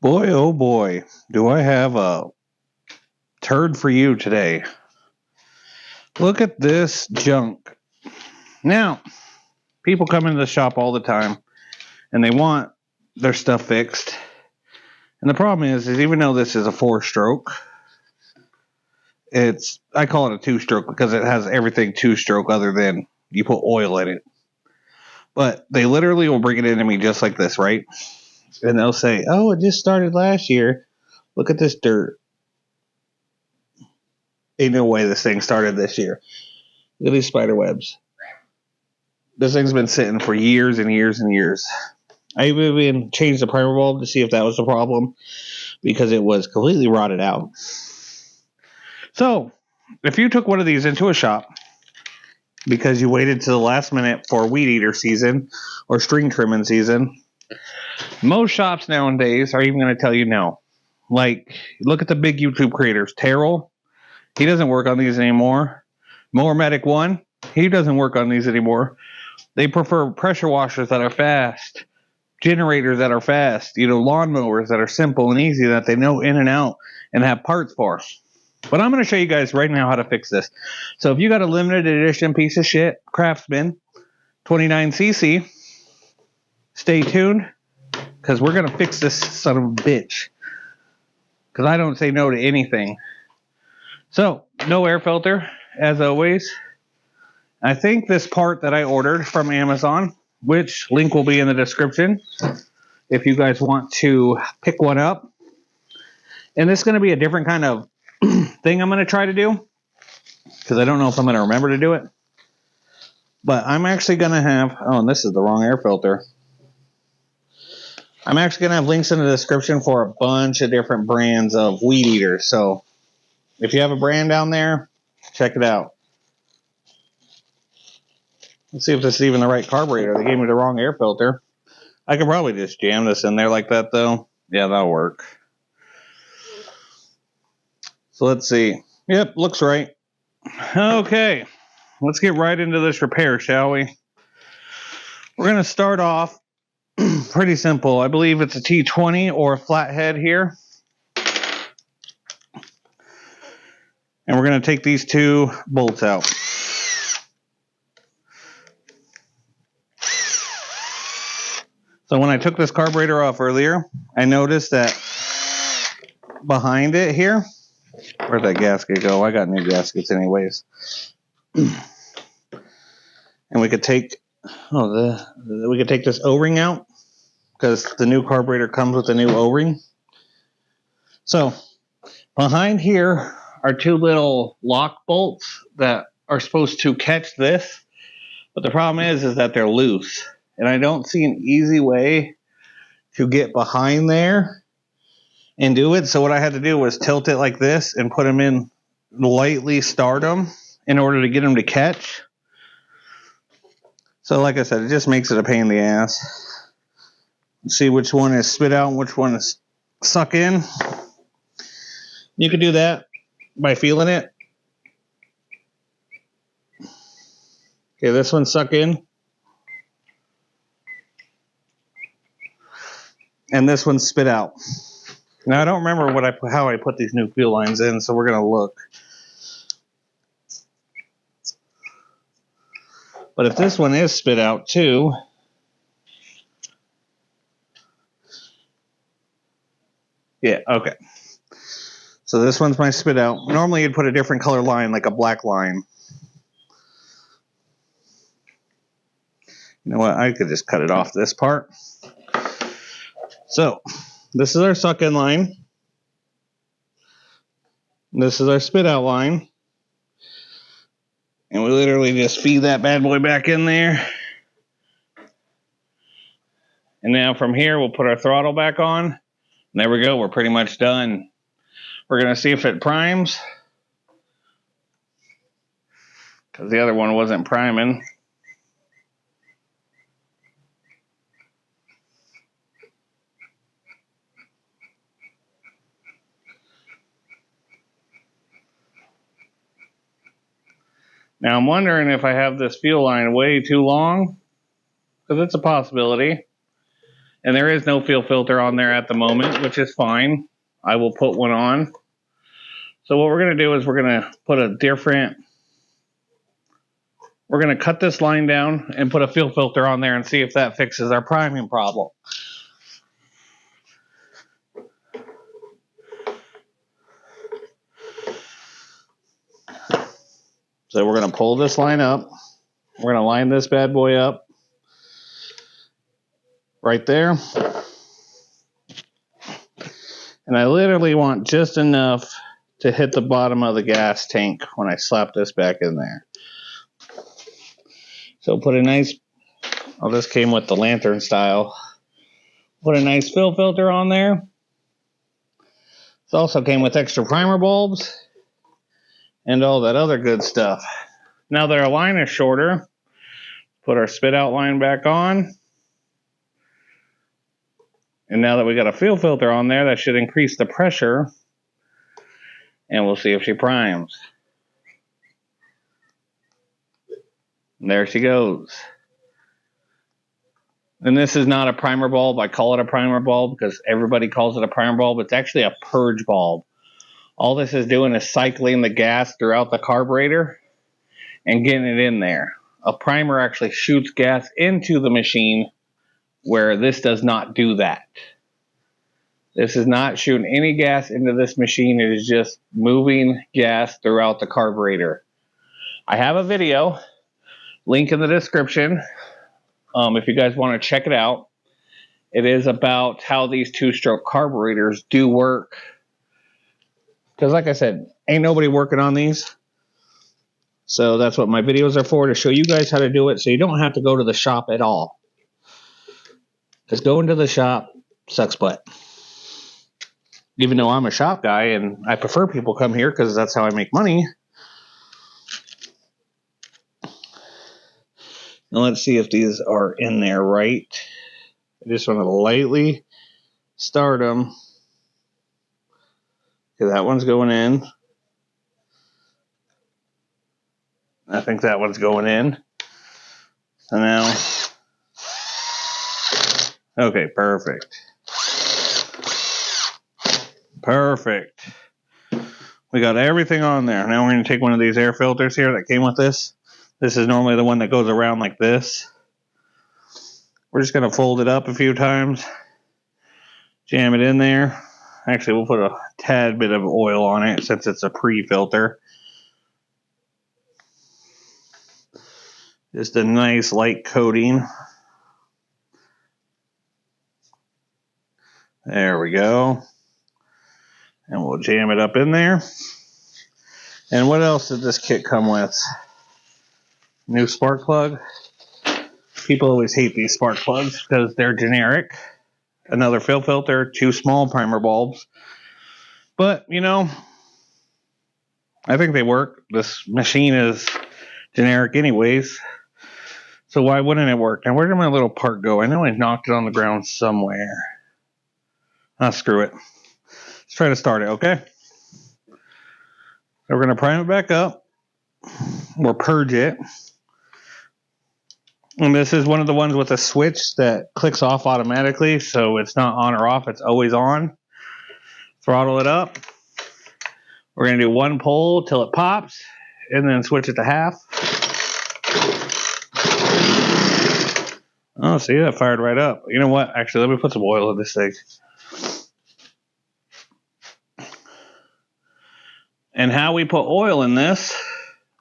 Boy, oh boy, do I have a turd for you today. Look at this junk. Now, people come into the shop all the time and they want their stuff fixed. And the problem is even though this is a 4-stroke, I call it a 2-stroke because it has everything 2-stroke other than you put oil in it. But they literally will bring it into me just like this, right? And they'll say, "Oh, it just started last year. Look at this dirt. Ain't no way this thing started this year. Look at these spider webs. This thing's been sitting for years and years and years." I even changed the primer bulb to see if that was the problem because it was completely rotted out. So, if you took one of these into a shop because you waited to the last minute for weed eater season or string trimming season, most shops nowadays are even going to tell you no. Like, look at the big YouTube creators. Terrell, he doesn't work on these anymore. Mower Medic 1, he doesn't work on these anymore. They prefer pressure washers that are fast, generators that are fast, lawnmowers that are simple and easy that they know in and out and have parts for. But I'm going to show you guys right now how to fix this. So if you got a limited edition piece of shit, Craftsman, 29cc, stay tuned because we're going to fix this son of a bitch. Because I don't say no to anything. So, no air filter, as always. I think this part that I ordered from Amazon, which link will be in the description if you guys want to pick one up. And this is going to be a different kind of thing I'm going to try to do because I don't know if I'm going to remember to do it. But I'm actually going to have, and this is the wrong air filter. I'm actually going to have links in the description for a bunch of different brands of weed eaters. So if you have a brand down there, check it out. Let's see if this is even the right carburetor. They gave me the wrong air filter. I could probably just jam this in there like that, though. Yeah, that'll work. So let's see. Yep, looks right. Okay, let's get right into this repair, shall we? We're going to start off pretty simple. I believe it's a T20 or a flathead here. And we're going to take these two bolts out. So when I took this carburetor off earlier, I noticed that behind it here, where'd that gasket go? I got new gaskets anyways. And we could take, we could take this O-ring out because the new carburetor comes with a new O-ring. So behind here are two little lock bolts that are supposed to catch this, but the problem is that they're loose. And I don't see an easy way to get behind there and do it. So what I had to do was tilt it like this and put them in, lightly start them in order to get them to catch. So like I said, it just makes it a pain in the ass. See which one is spit out and which one is suck in. You could do that by feeling it. Okay, this one's suck in. And this one's spit out. Now I don't remember how I put these new fuel lines in, so we're gonna look. But if this one is spit out too, yeah, okay. So this one's my spit out. Normally you'd put a different color line, like a black line. You know what? I could just cut it off this part. So this is our suck in line. This is our spit out line. And we literally just feed that bad boy back in there. And now from here, we'll put our throttle back on. And there we go. We're pretty much done. We're going to see if it primes. Because the other one wasn't priming. Now I'm wondering if I have this fuel line way too long, because it's a possibility. And there is no fuel filter on there at the moment, which is fine. I will put one on. So what we're going to do is we're going to put a different... We're going to cut this line down and put a fuel filter on there and see if that fixes our priming problem. So we're going to pull this line up. We're going to line this bad boy up right there. And I literally want just enough to hit the bottom of the gas tank when I slap this back in there. So put a nice, oh, this came with the lantern style. Put a nice fill filter on there. This also came with extra primer bulbs and all that other good stuff. Now that our line is shorter, put our spit out line back on. And now that we got a fuel filter on there, that should increase the pressure. And we'll see if she primes. And there she goes. And this is not a primer bulb. I call it a primer bulb because everybody calls it a primer bulb. It's actually a purge bulb. All this is doing is cycling the gas throughout the carburetor and getting it in there. A primer actually shoots gas into the machine, where this does not do that. This is not shooting any gas into this machine. It is just moving gas throughout the carburetor. I have a video, link in the description, if you guys want to check it out. It is about how these two-stroke carburetors do work. Because like I said, ain't nobody working on these. So that's what my videos are for, to show you guys how to do it so you don't have to go to the shop at all. Because going to the shop sucks butt. Even though I'm a shop guy and I prefer people come here because that's how I make money. Now let's see if these are in there right. I just want to lightly start them. Okay, that one's going in. I think that one's going in. So now... Okay, perfect. Perfect. We got everything on there. Now we're going to take one of these air filters here that came with this. This is normally the one that goes around like this. We're just going to fold it up a few times. Jam it in there. Actually, we'll put a tad bit of oil on it since it's a pre-filter. Just a nice light coating. There we go. And we'll jam it up in there. And what else did this kit come with? New spark plug. People always hate these spark plugs because they're generic. Another fill filter, 2 small primer bulbs. But, you know, I think they work. This machine is generic anyways. So why wouldn't it work? Now, where did my little part go? I know I knocked it on the ground somewhere. Ah, screw it. Let's try to start it, okay? So we're going to prime it back up. We'll purge it. And this is one of the ones with a switch that clicks off automatically, so it's not on or off, it's always on. Throttle it up. We're going to do 1 pull till it pops, and then switch it to half. Oh, see, that fired right up. You know what? Actually, let me put some oil in this thing. And how we put oil in this,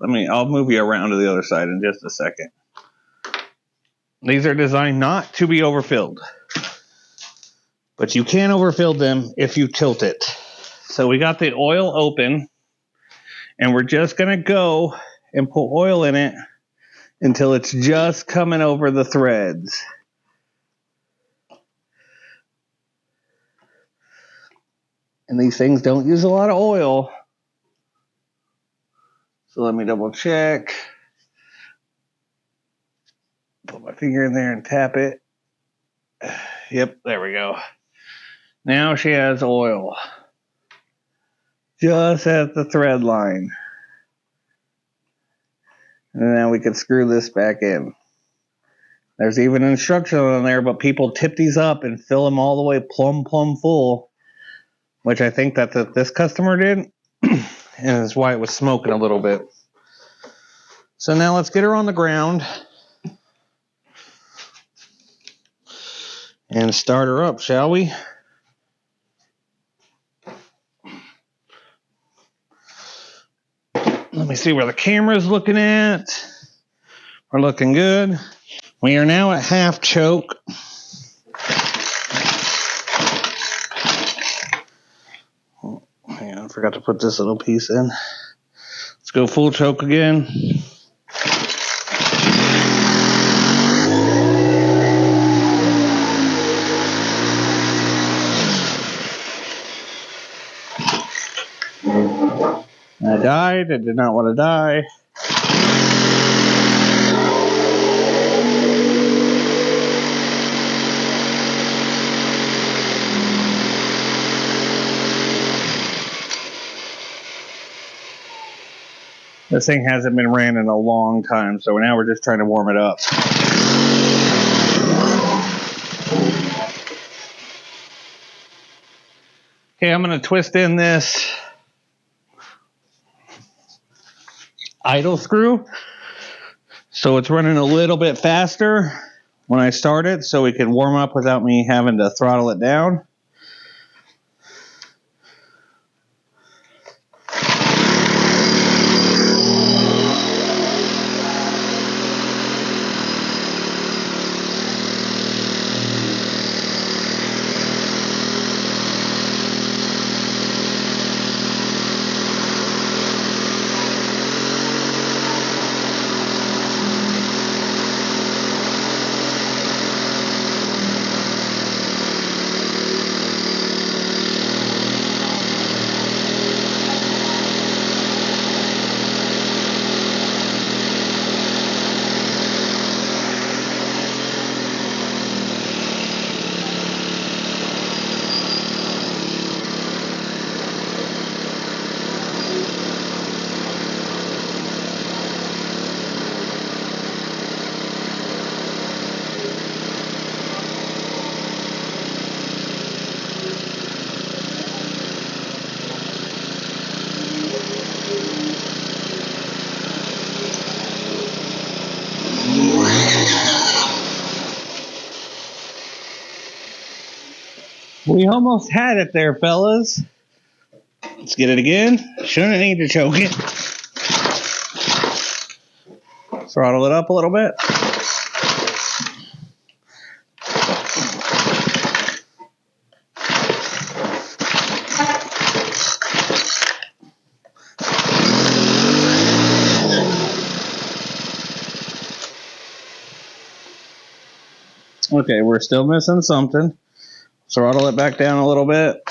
I'll move you around to the other side in just a second. These are designed not to be overfilled, but you can overfill them if you tilt it. So we got the oil open, and we're just going to go and put oil in it until it's just coming over the threads. And these things don't use a lot of oil. So let me double check. Put my finger in there and tap it. Yep, there we go. Now she has oil. Just at the thread line. And now we can screw this back in. There's even instructions on there, but people tip these up and fill them all the way plumb full, which I think that this customer did, and that's why it was smoking a little bit. So now let's get her on the ground and start her up, shall we? Let me see where the camera's looking at. We're looking good. We are now at half choke. Oh, hang on, I forgot to put this little piece in. Let's go full choke again. I died. I did not want to die. This thing hasn't been ran in a long time, so now we're just trying to warm it up. Okay, I'm going to twist in this idle screw so it's running a little bit faster when I start it, so we can warm up without me having to throttle it down. We almost had it there, fellas. Let's get it again. Shouldn't need to choke it. Throttle it up a little bit. Okay, we're still missing something. Throttle it back down a little bit.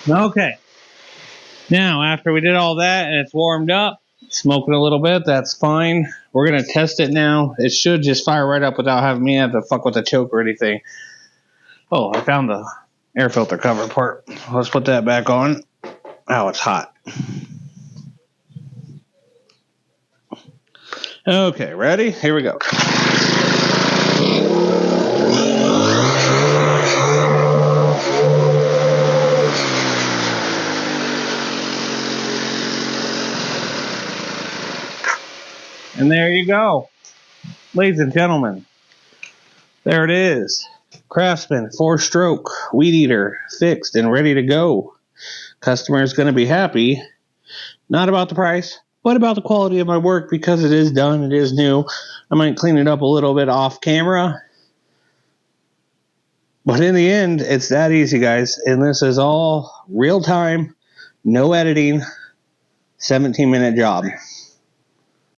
Okay. Now, after we did all that and it's warmed up, smoking a little bit, that's fine. We're going to test it now. It should just fire right up without having me have to fuck with the choke or anything. Oh, I found the air filter cover part. Let's put that back on. Oh, it's hot. Okay, ready? Here we go. And there you go. Ladies and gentlemen, there it is. Craftsman 4-stroke weed eater fixed and ready to go. Customer is going to be happy. Not about the price, but about the quality of my work because it is done. It is new. I might clean it up a little bit off camera. But in the end, it's that easy, guys. And this is all real time, no editing, 17-minute job.